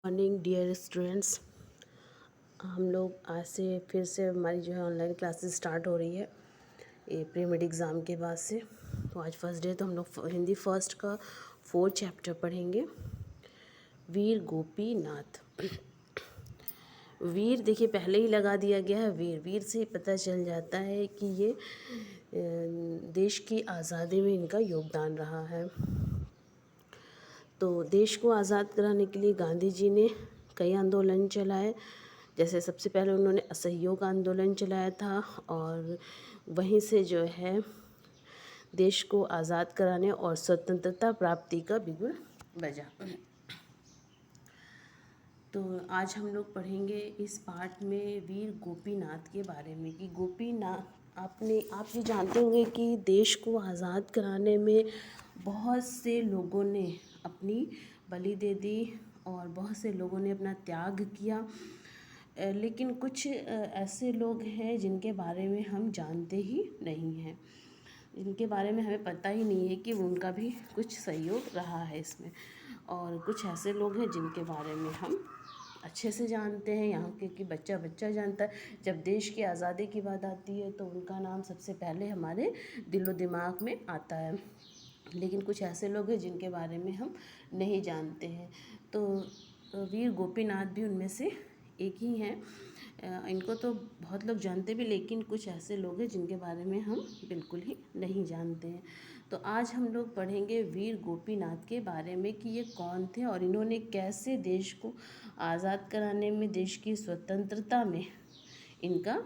Morning dear students. हम लोग आज से फिर से हमारी जो है ऑनलाइन क्लासेस स्टार्ट हो रही है ये प्री मिड एग्ज़ाम के बाद से। तो आज फर्स्ट डे, तो हम लोग हिंदी फर्स्ट का 4 चैप्टर पढ़ेंगे। वीर गोपीनाथ। वीर देखिए पहले ही लगा दिया गया है। वीर वीर से पता चल जाता है कि ये देश की आज़ादी में इनका योगदान रहा है। तो देश को आज़ाद कराने के लिए गांधी जी ने कई आंदोलन चलाए। जैसे सबसे पहले उन्होंने असहयोग आंदोलन चलाया था और वहीं से जो है देश को आज़ाद कराने और स्वतंत्रता प्राप्ति का बिगुल बजा। तो आज हम लोग पढ़ेंगे इस पार्ट में वीर गोपीनाथ के बारे में कि गोपीनाथ आप ये जानते होंगे कि देश को आज़ाद कराने में बहुत से लोगों ने अपनी बलि दे दी और बहुत से लोगों ने अपना त्याग किया। लेकिन कुछ ऐसे लोग हैं जिनके बारे में हम जानते ही नहीं हैं, जिनके बारे में हमें पता ही नहीं है कि उनका भी कुछ सहयोग रहा है इसमें। और कुछ ऐसे लोग हैं जिनके बारे में हम अच्छे से जानते हैं, यहाँ के कि बच्चा बच्चा जानता है। जब देश की आज़ादी की बात आती है तो उनका नाम सबसे पहले हमारे दिलो दिमाग में आता है। लेकिन कुछ ऐसे लोग हैं जिनके बारे में हम नहीं जानते हैं। तो वीर गोपीनाथ भी उनमें से एक ही हैं। इनको तो बहुत लोग जानते भी, लेकिन कुछ ऐसे लोग हैं जिनके बारे में हम बिल्कुल ही नहीं जानते हैं। तो आज हम लोग पढ़ेंगे वीर गोपीनाथ के बारे में कि ये कौन थे और इन्होंने कैसे देश को आज़ाद कराने में, देश की स्वतंत्रता में इनका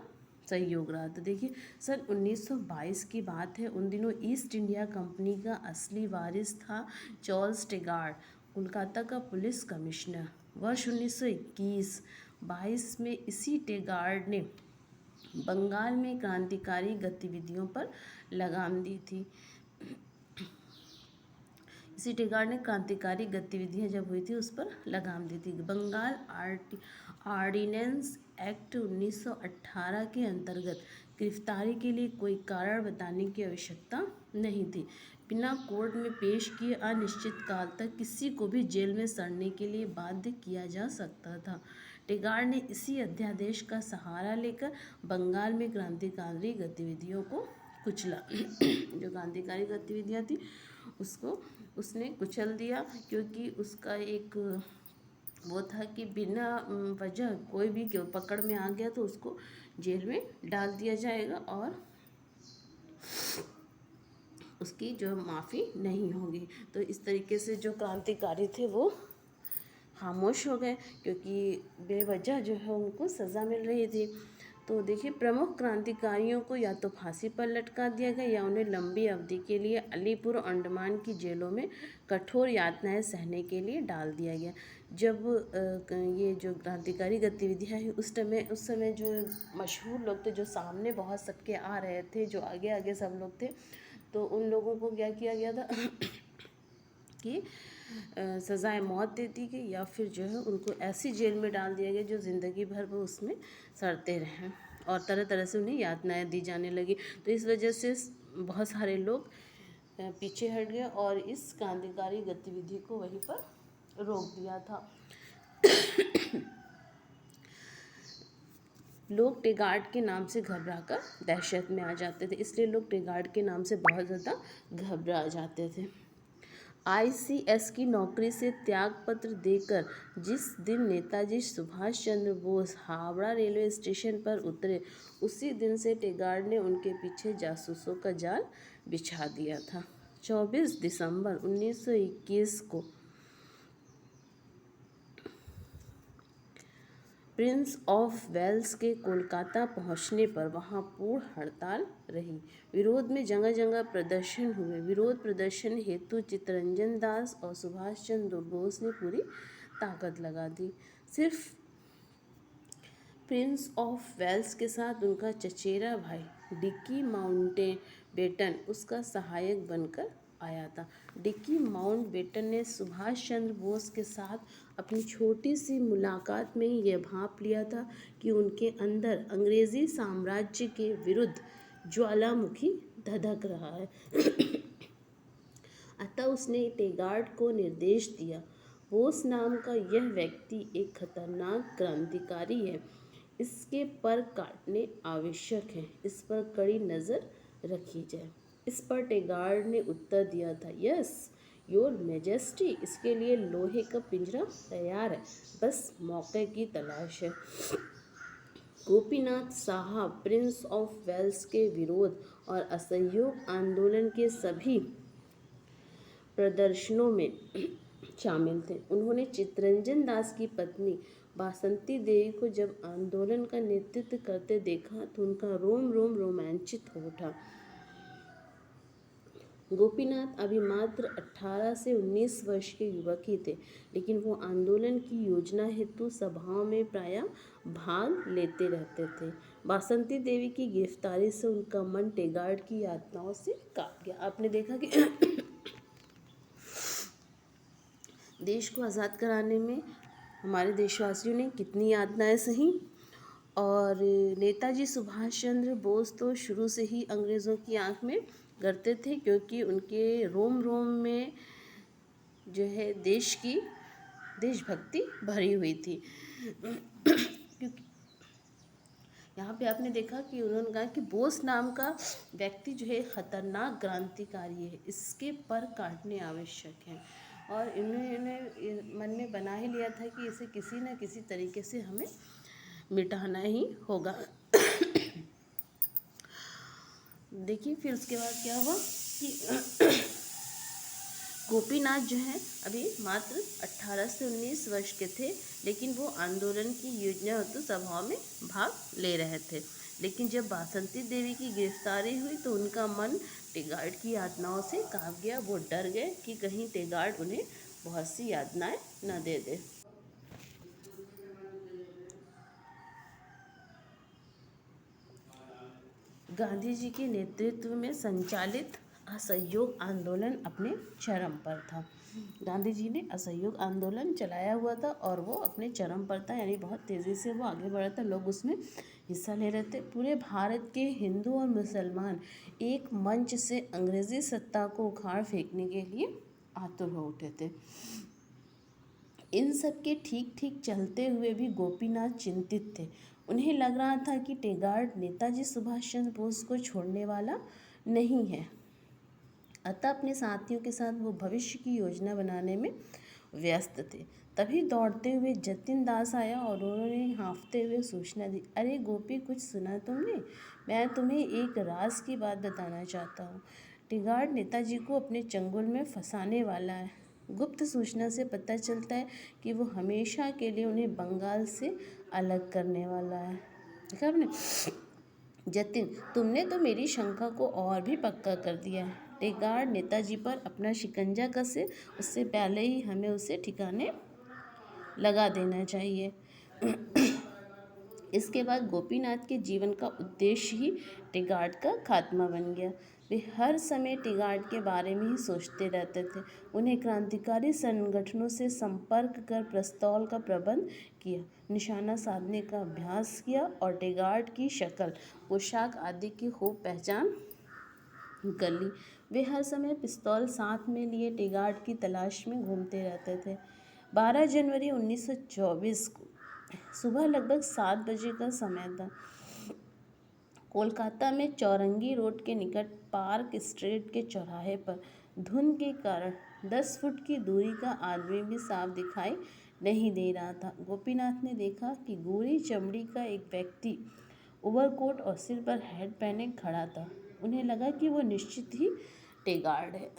सहयोग रहा। तो देखिए सन 1922 की बात है। उन दिनों ईस्ट इंडिया कंपनी का असली वारिस था चार्ल्स टेगार्ड, कोलकाता का पुलिस कमिश्नर। वर्ष 1921-22 में इसी टेगार्ड ने बंगाल में क्रांतिकारी गतिविधियों पर लगाम दी थी। इसी टेगार्ड ने क्रांतिकारी गतिविधियां जब हुई थी उस पर लगाम दी थी। बंगाल आर्डिनेंस एक्ट 1918 के अंतर्गत गिरफ्तारी के लिए कोई कारण बताने की आवश्यकता नहीं थी। बिना कोर्ट में पेश किए अनिश्चित काल तक किसी को भी जेल में सड़ने के लिए बाध्य किया जा सकता था। टेगार्ड ने इसी अध्यादेश का सहारा लेकर बंगाल में क्रांतिकारी गतिविधियों को कुचला। जो क्रांतिकारी गतिविधियां थी उसको उसने कुचल दिया, क्योंकि उसका एक वो था कि बिना वजह कोई भी पकड़ में आ गया तो उसको जेल में डाल दिया जाएगा और उसकी जो माफ़ी नहीं होगी। तो इस तरीके से जो क्रांतिकारी थे वो खामोश हो गए, क्योंकि बेवजह जो है उनको सज़ा मिल रही थी। तो देखिए प्रमुख क्रांतिकारियों को या तो फांसी पर लटका दिया गया या उन्हें लंबी अवधि के लिए अलीपुर अंडमान की जेलों में कठोर यातनाएं सहने के लिए डाल दिया गया। जब ये जो क्रांतिकारी गतिविधियाँ हैं उस समय जो मशहूर लोग थे, जो सामने बहुत सबके आ रहे थे, जो आगे आगे सब लोग थे, तो उन लोगों को क्या किया गया था कि सज़ाए मौत दे दी गई या फिर जो है उनको ऐसी जेल में डाल दिया गया जो ज़िंदगी भर वो उसमें सड़ते रहें और तरह तरह से उन्हें यातनाएं दी जाने लगी। तो इस वजह से बहुत सारे लोग पीछे हट गए और इस क्रांतिकारी गतिविधि को वहीं पर रोक दिया था। लोग टेगार्ड के नाम से घबराकर दहशत में आ जाते थे, इसलिए लोग टेगार्ड के नाम से बहुत ज़्यादा घबरा जाते थे। आईसीएस की नौकरी से त्यागपत्र देकर जिस दिन नेताजी सुभाष चंद्र बोस हावड़ा रेलवे स्टेशन पर उतरे, उसी दिन से टेगार्ड ने उनके पीछे जासूसों का जाल बिछा दिया था। 24 दिसंबर 1921 को प्रिंस ऑफ वेल्स के कोलकाता पहुंचने पर वहां पूर्ण हड़ताल रही। विरोध में जगह जगह प्रदर्शन हुए। विरोध प्रदर्शन हेतु चित्तरंजन दास और सुभाष चंद्र बोस ने पूरी ताकत लगा दी। सिर्फ प्रिंस ऑफ वेल्स के साथ उनका चचेरा भाई डिकी माउंटबेटन उसका सहायक बनकर आया था। डिकी माउंटबेटन ने सुभाष चंद्र बोस के साथ अपनी छोटी सी मुलाकात में ही यह भांप लिया था कि उनके अंदर अंग्रेजी साम्राज्य के विरुद्ध ज्वालामुखी धधक रहा है। अतः उसने टेगार्ड को निर्देश दिया, बोस नाम का यह व्यक्ति एक खतरनाक क्रांतिकारी है। इसके पर काटने आवश्यक है। इस पर कड़ी नज़र रखी जाए। इस पर टेगार्ड ने उत्तर दिया था, यस योर मैजेस्टी, इसके लिए लोहे का पिंजरा तैयार है, बस मौके की तलाश है। गोपीनाथ साहब प्रिंस ऑफ वेल्स के विरोध और असहयोग आंदोलन के सभी प्रदर्शनों में शामिल थे। उन्होंने चित्तरंजन दास की पत्नी बासंती देवी को जब आंदोलन का नेतृत्व करते देखा तो उनका रोम रोम रोमांचित हो उठा। गोपीनाथ अभी मात्र 18 से 19 वर्ष के युवक ही थे, लेकिन वो आंदोलन की योजना हेतु सभाओं में प्रायः भाग लेते रहते थे। बासंती देवी की गिरफ्तारी से उनका मन टेगार्ड की यातनाओं से कांप गया। आपने देखा कि देश को आज़ाद कराने में हमारे देशवासियों ने कितनी यातनाएं सही। और नेताजी सुभाष चंद्र बोस तो शुरू से ही अंग्रेज़ों की आंख में गड़ते थे, क्योंकि उनके रोम रोम में जो है देशभक्ति भरी हुई थी। क्योंकि यहाँ पे आपने देखा कि उन्होंने कहा कि बोस नाम का व्यक्ति जो है खतरनाक क्रांतिकारी है, इसके पर काटने आवश्यक है। और इन्होंने मन में बना ही लिया था कि इसे किसी न किसी तरीके से हमें मिटाना ही होगा। देखिए फिर उसके बाद क्या हुआ कि गोपीनाथ जो है अभी मात्र 18 से 19 वर्ष के थे, लेकिन वो आंदोलन की योजना हेतु सभाओं में भाग ले रहे थे। लेकिन जब बासंती देवी की गिरफ्तारी हुई तो उनका मन टेगार्ड की यातनाओं से कांप गया। वो डर गए कि कहीं टेगार्ड उन्हें बहुत सी यातनाएं न दे दे। गांधी जी के नेतृत्व में संचालित असहयोग आंदोलन अपने चरम पर था। गांधी जी ने असहयोग आंदोलन चलाया हुआ था और वो अपने चरम पर था, यानी बहुत तेज़ी से वो आगे बढ़ा था। लोग उसमें हिस्सा ले रहे थे। पूरे भारत के हिंदू और मुसलमान एक मंच से अंग्रेज़ी सत्ता को उखाड़ फेंकने के लिए आतुर हो उठे थे। इन सब के ठीक ठीक चलते हुए भी गोपीनाथ चिंतित थे। उन्हें लग रहा था कि टेगार्ड नेताजी सुभाष चंद्र बोस को छोड़ने वाला नहीं है। अतः अपने साथियों के साथ वो भविष्य की योजना बनाने में व्यस्त थे। तभी दौड़ते हुए जतिन दास आया और उन्होंने हाँफते हुए सूचना दी, अरे गोपी, कुछ सुना तुमने? मैं तुम्हें एक राज की बात बताना चाहता हूँ। टेगार्ड नेताजी को अपने चंगुल में फंसाने वाला है। गुप्त सूचना से पता चलता है कि वो हमेशा के लिए उन्हें बंगाल से अलग करने वाला है। देखा आपने? जतिन, तुमने तो मेरी शंका को और भी पक्का कर दिया है। टेगार्ड नेताजी पर अपना शिकंजा कसे, उससे पहले ही हमें उसे ठिकाने लगा देना चाहिए। इसके बाद गोपीनाथ के जीवन का उद्देश्य ही टेगार्ड का खात्मा बन गया। वे हर समय टेगार्ड के बारे में ही सोचते रहते थे। उन्हें क्रांतिकारी संगठनों से संपर्क कर पिस्तौल का प्रबंध किया, निशाना साधने का अभ्यास किया और टेगार्ड की शक्ल, पोशाक आदि की खूब पहचान कर ली। वे हर समय पिस्तौल साथ में लिए टेगार्ड की तलाश में घूमते रहते थे। 12 जनवरी 1924 को सुबह लगभग 7 बजे का समय था। कोलकाता में चौरंगी रोड के निकट पार्क स्ट्रीट के चौराहे पर धुंध के कारण 10 फुट की दूरी का आदमी भी साफ दिखाई नहीं दे रहा था। गोपीनाथ ने देखा कि गोरी चमड़ी का एक व्यक्ति ओवरकोट और सिर पर हैट पहने खड़ा था। उन्हें लगा कि वो निश्चित ही टेगार्ड है।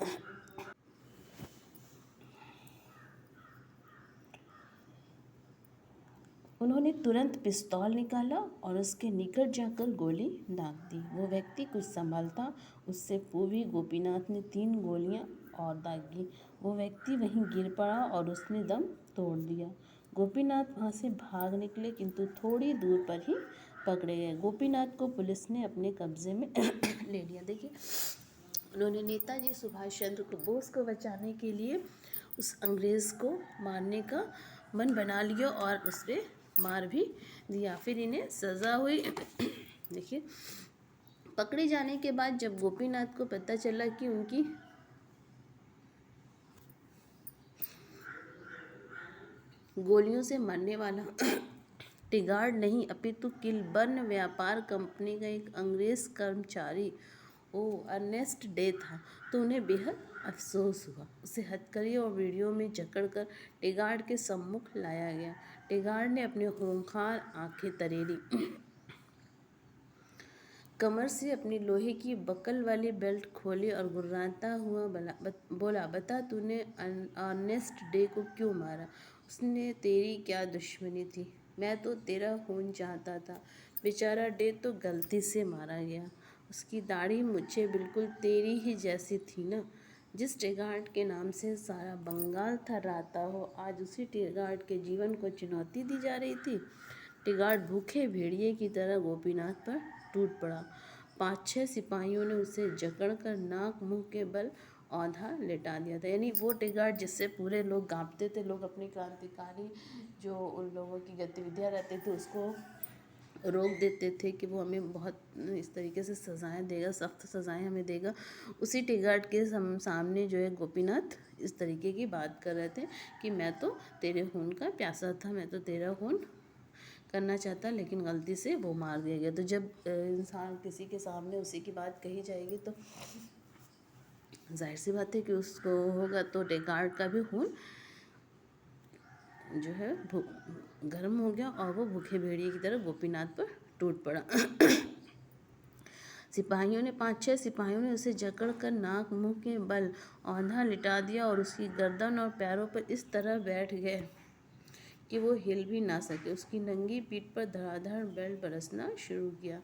उन्होंने तुरंत पिस्तौल निकाला और उसके निकट जाकर गोली दाग दी। वो व्यक्ति कुछ संभल था, उससे पूर्व ही गोपीनाथ ने 3 गोलियां और दागी। वो व्यक्ति वहीं गिर पड़ा और उसने दम तोड़ दिया। गोपीनाथ वहां से भाग निकले, किंतु थोड़ी दूर पर ही पकड़े गए। गोपीनाथ को पुलिस ने अपने कब्जे में ले लिया। देखिए, उन्होंने नेताजी सुभाष चंद्र बोस को बचाने के लिए उस अंग्रेज़ को मारने का मन बना लिया और उस पर मार भी दिया। फिर इन्हें सज़ा हुई। देखिए, पकड़े जाने के बाद जब गोपीनाथ को पता चला कि गोलियों से मरने वाला टिगार्ड नहीं अपितु किलबर्न व्यापार कंपनी का एक अंग्रेज कर्मचारी अर्नेस्ट डे था। तो उन्हें बेहद अफसोस हुआ। उसे हथकड़ी और वीडियो में जकड़कर टिगार्ड के सम्मुख लाया गया। टिगार्ड ने अपनी खूंखार आंखें तरेली, कमर से अपनी लोहे की बकल वाली बेल्ट खोली और गुर्राता हुआ बोला, बता तूने अर्नेस्ट डे को क्यों मारा? उसने तेरी क्या दुश्मनी थी? मैं तो तेरा खून चाहता था। बेचारा डे तो गलती से मारा गया। उसकी दाढ़ी मुझे बिल्कुल तेरी ही जैसी थी ना। जिस टिगार्ड के नाम से सारा बंगाल थर्राता हो, आज उसी टिगार्ड के जीवन को चुनौती दी जा रही थी। टिगार्ड भूखे भेड़िए की तरह गोपीनाथ पर टूट पड़ा। 5-6 सिपाहियों ने उसे जकड़कर नाक मुंह के बल औंधा लेटा दिया था। यानी वो टिगार्ड जिससे पूरे लोग कांपते थे, लोग अपनी क्रांतिकारी जो उन लोगों की गतिविधियां रहती थी उसको रोक देते थे कि वो हमें बहुत इस तरीके से सज़ाएं देगा, सख्त सज़ाएं हमें देगा। उसी टिगार्ड के सामने जो है गोपीनाथ इस तरीके की बात कर रहे थे कि मैं तो तेरे खून का प्यासा था, मैं तो तेरा खून करना चाहता, लेकिन गलती से वो मार दिया गया। तो जब इंसान किसी के सामने उसी की बात कही जाएगी तो जाहिर सी बात है कि उसको होगा। तो टिगार्ड का भी खून जो है गर्म हो गया और वो भूखे भेड़िए की तरह गोपीनाथ पर टूट पड़ा। सिपाहियों ने 5-6 सिपाहियों ने उसे जकड़कर नाक मुंह के बल औंधा लिटा दिया और उसकी गर्दन और पैरों पर इस तरह बैठ गए कि वो हिल भी ना सके। उसकी नंगी पीठ पर धड़ाधड़ बेल्ट बरसना शुरू किया।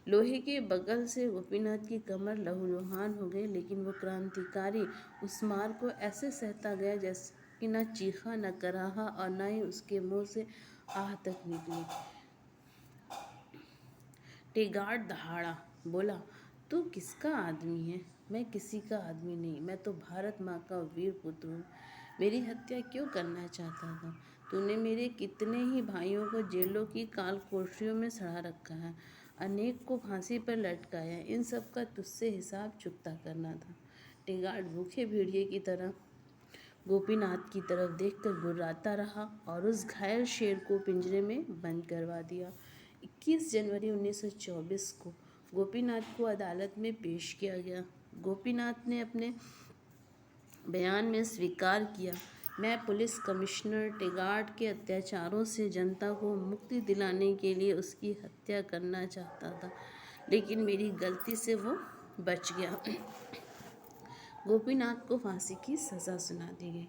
लोहे के बगल से गोपीनाथ की कमर लहूलुहान हो गई, लेकिन वो क्रांतिकारी उस मार को ऐसे सहता गया जैसे कि न चीखा, न कराहा और न ही उसके मुंह से आह तक निकली। टिगार्ड दहाड़ा, बोला, तू किसका आदमी है? मैं किसी का आदमी नहीं, मैं तो भारत माँ का वीर पुत्र हूँ। मेरी हत्या क्यों करना चाहता था? तूने मेरे कितने ही भाइयों को जेलों की काल कोठरियों में सड़ा रखा है, अनेक को फांसी पर लटकाया। इन सब का तुझसे हिसाब चुकता करना था। टिगार्ड भूखे भेड़िए की तरह गोपीनाथ की तरफ देखकर गुर्राता रहा और उस घायल शेर को पिंजरे में बंद करवा दिया। 21 जनवरी 1924 को गोपीनाथ को अदालत में पेश किया गया। गोपीनाथ ने अपने बयान में स्वीकार किया, मैं पुलिस कमिश्नर टिगार्ड के अत्याचारों से जनता को मुक्ति दिलाने के लिए उसकी हत्या करना चाहता था, लेकिन मेरी गलती से वो बच गया। गोपीनाथ को फांसी की सज़ा सुना दी गई।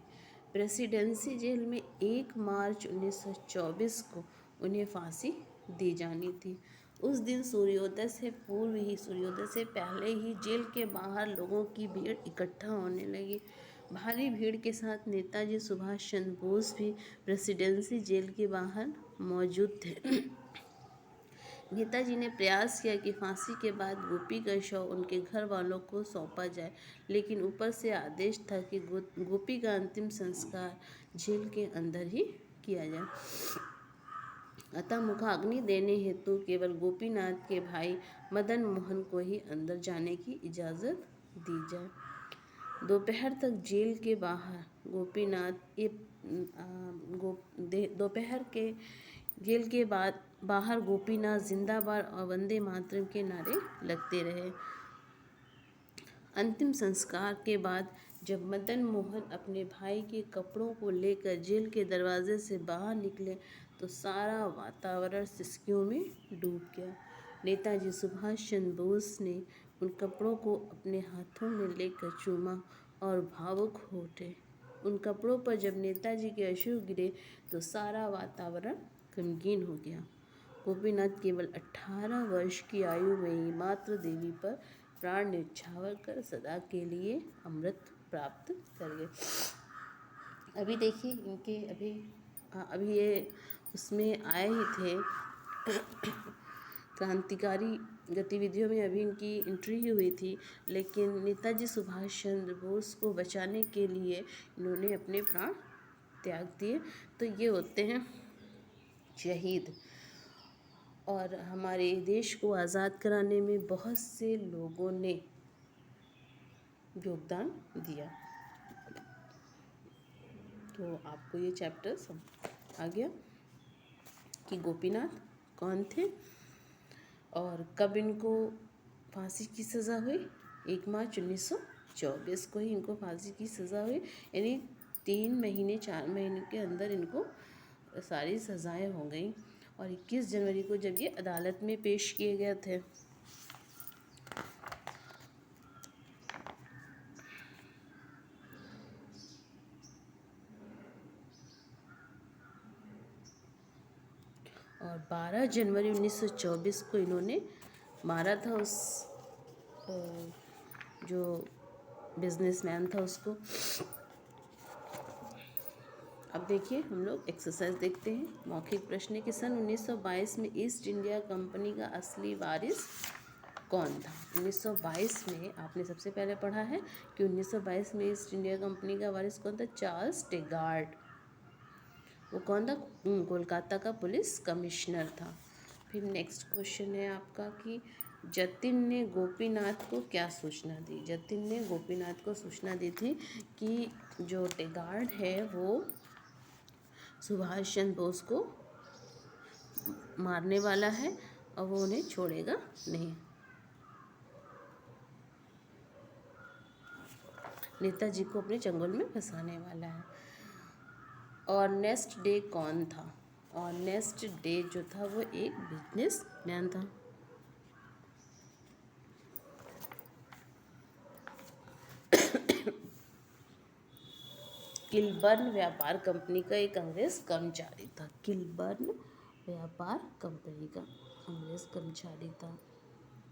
प्रेसिडेंसी जेल में 1 मार्च 1924 को उन्हें फांसी दी जानी थी। उस दिन सूर्योदय से पहले ही जेल के बाहर लोगों की भीड़ इकट्ठा होने लगी। भारी भीड़ के साथ नेताजी सुभाष चंद्र बोस भी प्रेसिडेंसी जेल के बाहर मौजूद थे। नेताजी ने प्रयास किया कि फांसी के बाद गोपी का शव उनके घर वालों को सौंपा जाए, लेकिन ऊपर से आदेश था कि गोपी का अंतिम संस्कार जेल के अंदर ही किया जाए। अतः मुखाग्नि देने हेतु केवल गोपीनाथ के भाई मदन मोहन को ही अंदर जाने की इजाज़त दी जाए। दोपहर तक जेल के बाहर जेल के बाहर गोपीनाथ जिंदाबाद और वंदे मातरम के नारे लगते रहे। अंतिम संस्कार के बाद जब मदन मोहन अपने भाई के कपड़ों को लेकर जेल के दरवाजे से बाहर निकले तो सारा वातावरण सिसकियों में डूब गया। नेताजी सुभाष चंद्र बोस ने उन कपड़ों को अपने हाथों में लेकर चूमा और भावुक हो उठे। उन कपड़ों पर जब नेताजी के अश्रु गिरे तो सारा वातावरण गमगीन हो गया। गोपीनाथ केवल 18 वर्ष की आयु में ही मातृ देवी पर प्राण न्यौछावर कर सदा के लिए अमृत प्राप्त कर गए। अभी देखिए इनके अभी ये उसमें आए ही थे क्रांतिकारी गतिविधियों में अभी इनकी एंट्री ही हुई थी, लेकिन नेताजी सुभाष चंद्र बोस को बचाने के लिए इन्होंने अपने प्राण त्याग दिए। तो ये होते हैं शहीद। और हमारे देश को आज़ाद कराने में बहुत से लोगों ने योगदान दिया। तो आपको ये चैप्टर सब आ गया कि गोपीनाथ कौन थे और कब इनको फांसी की सज़ा हुई। 1 मार्च 1924 को ही इनको फांसी की सज़ा हुई, यानी 3 महीने 4 महीने के अंदर इनको सारी सज़ाएं हो गई। और 21 जनवरी को जब ये अदालत में पेश किए गए थे। और 12 जनवरी 1924 को इन्होंने मारा था उस जो बिजनेसमैन था उसको। अब देखिए हम लोग एक्सरसाइज देखते हैं। मौखिक प्रश्न है कि सन 1922 में ईस्ट इंडिया कंपनी का असली वारिस कौन था। 1922 में आपने सबसे पहले पढ़ा है कि 1922 में ईस्ट इंडिया कंपनी का वारिस कौन था, चार्ल्स टेगार्ड। वो कौन था, कोलकाता का पुलिस कमिश्नर था। फिर नेक्स्ट क्वेश्चन है आपका कि जतिन ने गोपीनाथ को क्या सूचना दी। जतिन ने गोपीनाथ को सूचना दी थी कि जो टेगार्ड है वो सुभाष चंद्र बोस को मारने वाला है और वो उन्हें छोड़ेगा नहीं। नेताजी को अपने चंगुल में फंसाने वाला है। और नेक्स्ट डे कौन था, और नेक्स्ट डे जो था वो एक बिजनेसमैन था। किलबर्न व्यापार कंपनी का एक अंग्रेज कर्मचारी था। किलबर्न व्यापार कंपनी का अंग्रेज कर्मचारी था।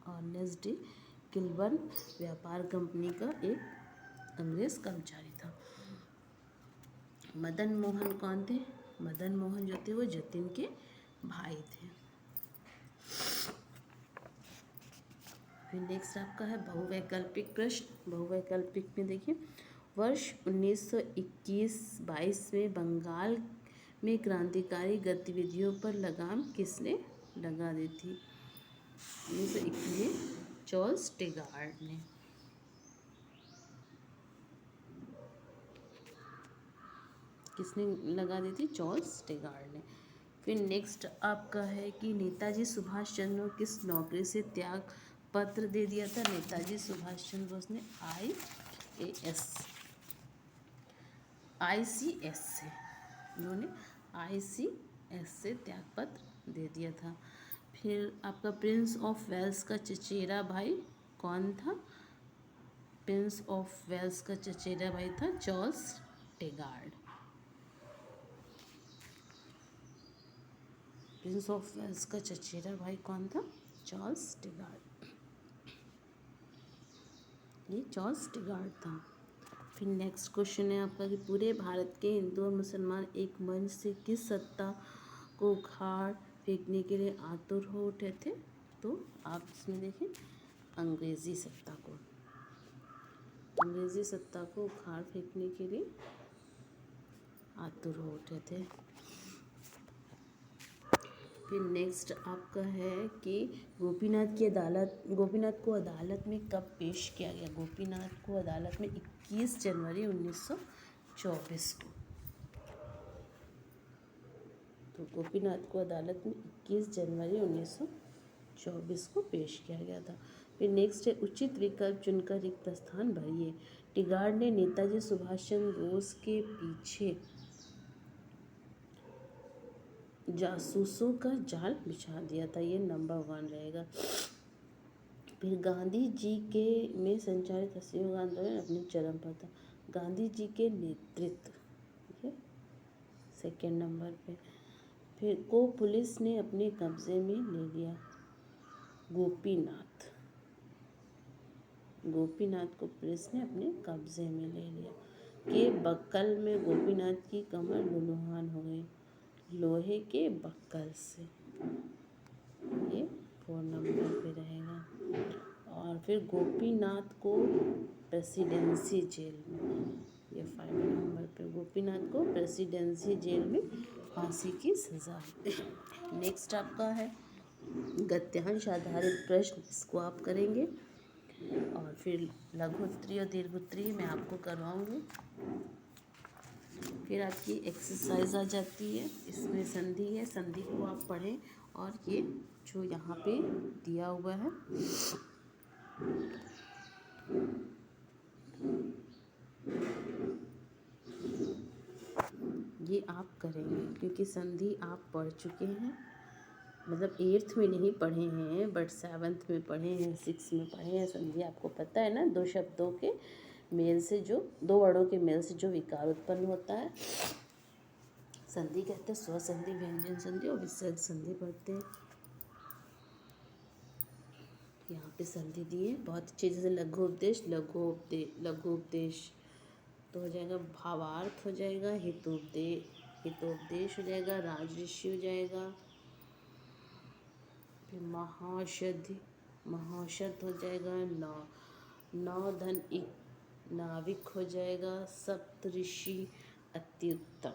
और नेक्स्ट डे किलबर्न व्यापार कंपनी का एक अंग्रेज कर्मचारी था। मदन मोहन कौन थे, मदन मोहन जो थे वो जतिन के भाई थे। फिर नेक्स्ट आपका है बहुवैकल्पिक प्रश्न। बहुवैकल्पिक में देखिए वर्ष 1921-22 में बंगाल में क्रांतिकारी गतिविधियों पर लगाम किसने लगा दी थी। 1921 में चार्ल्स टेगार्ड ने। किसने लगा दी थी, चार्ल्स टेगार्ड ने। फिर नेक्स्ट आपका है कि नेताजी सुभाष चंद्र को किस नौकरी से त्याग पत्र दे दिया था। नेताजी सुभाष चंद्र बोस ने ICS से, उन्होंने ICS से त्याग पत्र दे दिया था। फिर आपका प्रिंस ऑफ वेल्स का चचेरा भाई कौन था। प्रिंस ऑफ वेल्स का चचेरा भाई था चार्ल्स टेगार्ड। प्रिंस ऑफ वेल्स का चचेरा भाई कौन था, चार्ल्स टेगार्ड। ये चार्ल्स टेगार्ड था। फिर नेक्स्ट क्वेश्चन है आपका कि पूरे भारत के हिंदू और मुसलमान एक मंच से किस सत्ता को उखाड़ फेंकने के लिए आतुर हो उठे थे। तो आप इसमें देखें अंग्रेज़ी सत्ता को, अंग्रेज़ी सत्ता को उखाड़ फेंकने के लिए आतुर हो उठे थे। फिर नेक्स्ट आपका है कि गोपीनाथ को अदालत में कब पेश किया गया। गोपीनाथ को अदालत में 21 जनवरी 1924 को। तो गोपीनाथ को अदालत में 21 जनवरी 1924 को पेश किया गया था। फिर नेक्स्ट है उचित विकल्प चुनकर रिक्त स्थान भरिए। टेगार्ड ने नेताजी सुभाष चंद्र बोस के पीछे जासूसों का जाल बिछा दिया था, ये नंबर 1 रहेगा। फिर गांधी जी के में संचालित असहयोग आंदोलन अपने चरम पर था। गांधी जी के नेतृत्व, ठीक है, 2nd नंबर पे। फिर को पुलिस ने अपने कब्जे में ले लिया। गोपीनाथ को पुलिस ने अपने कब्जे में ले लिया। के बक्कल में गोपीनाथ की कमर लुलुहान हो गई लोहे के बक्कल से, ये 4 नंबर पे रहेगा। और फिर गोपीनाथ को प्रेसिडेंसी जेल में, ये 5 नंबर पे गोपीनाथ को प्रेसिडेंसी जेल में फांसी की सज़ा। नेक्स्ट आपका है गद्यांश आधारित प्रश्न, इसको आप करेंगे। और फिर लघु उत्तरीय और दीर्घ उत्तरीय मैं आपको करवाऊँगी। फिर आपकी एक्सरसाइज आ जाती है, इसमें संधि है, संधि को आप पढ़ें और ये जो यहाँ पे दिया हुआ है ये आप करेंगे, क्योंकि संधि आप पढ़ चुके हैं, मतलब 8th में नहीं पढ़े हैं बट 7th में पढ़े हैं, 6th में पढ़े हैं। संधि आपको पता है ना, दो शब्दों के मेल से जो, दो वर्डों के मेल से जो विकार उत्पन्न होता है संधि कहते हैं। स्वसंधि, व्यंजन संधि और विसर्ग संधि पढ़ते हैं। यहाँ पे संधि दी है बहुत अच्छी, जैसे लघु उपदेश, लघु उपदेश तो हो जाएगा, भावार्थ हो जाएगा, हितोपदेश हो जाएगा, राजऋषि हो जाएगा, फिर महाौषध हो जाएगा, नौधन नाविक हो जाएगा, सप्तऋषि, अत्युत्तम।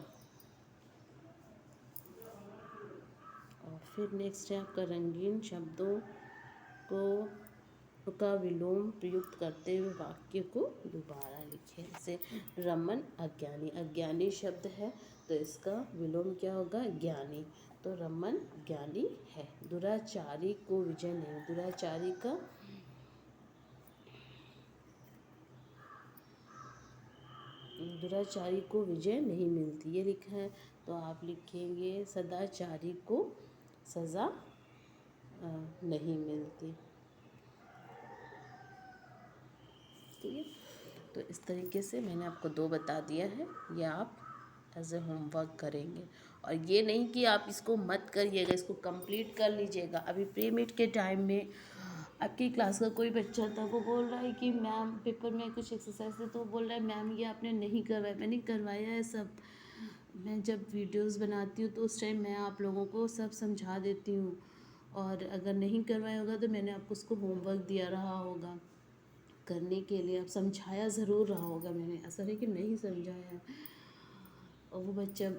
और फिर नेक्स्ट है आपका रंगीन शब्दों का विलोम प्रयुक्त करते हुए वाक्य को दोबारा लिखें। जैसे रमन अज्ञानी, अज्ञानी शब्द है तो इसका विलोम क्या होगा, ज्ञानी, तो रमन ज्ञानी है। दुराचारी को विजय नहीं, दुराचारी को विजय नहीं मिलती, ये लिखा है तो आप लिखेंगे सदाचारी को सज़ा नहीं मिलती। ठीक है, तो इस तरीके से मैंने आपको 2 बता दिया है, ये आप एज ए होमवर्क करेंगे। और ये नहीं कि आप इसको मत करिएगा, इसको कंप्लीट कर लीजिएगा। अभी प्री मिड के टाइम में आपकी क्लास का कोई बच्चा था, वो बोल रहा है कि मैम पेपर में कुछ एक्सरसाइज है, तो वो बोल रहा है मैम ये आपने नहीं करवाया। मैंने करवाया है सब, मैं जब वीडियोस बनाती हूँ तो उस टाइम मैं आप लोगों को सब समझा देती हूँ, और अगर नहीं करवाया होगा तो मैंने आपको उसको होमवर्क दिया रहा होगा करने के लिए, अब समझाया ज़रूर रहा होगा मैंने, ऐसा नहीं कि नहीं समझाया। और वो बच्चा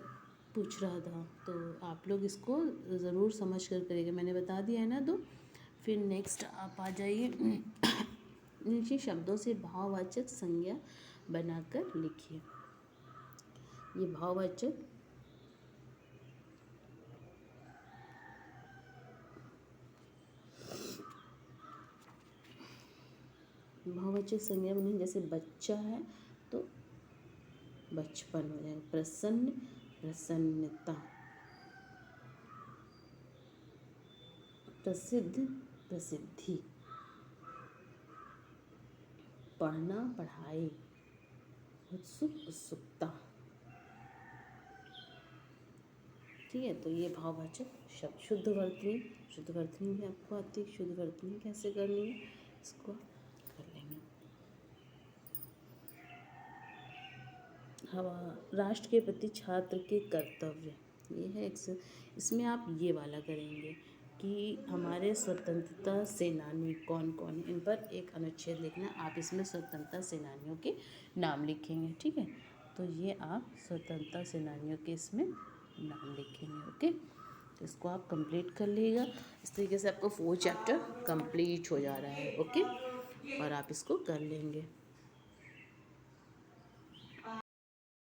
पूछ रहा था, तो आप लोग इसको ज़रूर समझ कर करिएगा, मैंने बता दिया है ना। तो फिर नेक्स्ट आप आ जाइए, नीचे शब्दों से भाववाचक संज्ञा बनाकर लिखिए। ये भाववाचक संज्ञा बने, जैसे बच्चा है तो बचपन हो जाएगा, प्रसन्न प्रसन्नता, प्रसिद्ध प्रसिद्धि, पढ़ना पढ़ाई, उत्सुक उत्सुकता। ठीक है, तो ये भाववाचक शब्द। शुद्ध वर्तनी भी आपको आती है, शुद्ध वर्तनी कैसे करनी है इसको कर लेंगे। हवा, राष्ट्र के प्रति छात्र के कर्तव्य, ये है इसमें आप ये वाला करेंगे कि हमारे स्वतंत्रता सेनानी कौन कौन है, इन पर एक अनुच्छेद लिखना। आप इसमें स्वतंत्रता सेनानियों के नाम लिखेंगे। ठीक है, तो ये आप स्वतंत्रता सेनानियों के इसमें नाम लिखेंगे। ओके, तो इसको आप कंप्लीट कर लीजिएगा। इस तरीके से आपको 4 चैप्टर कंप्लीट हो जा रहा है। ओके, और आप इसको कर लेंगे।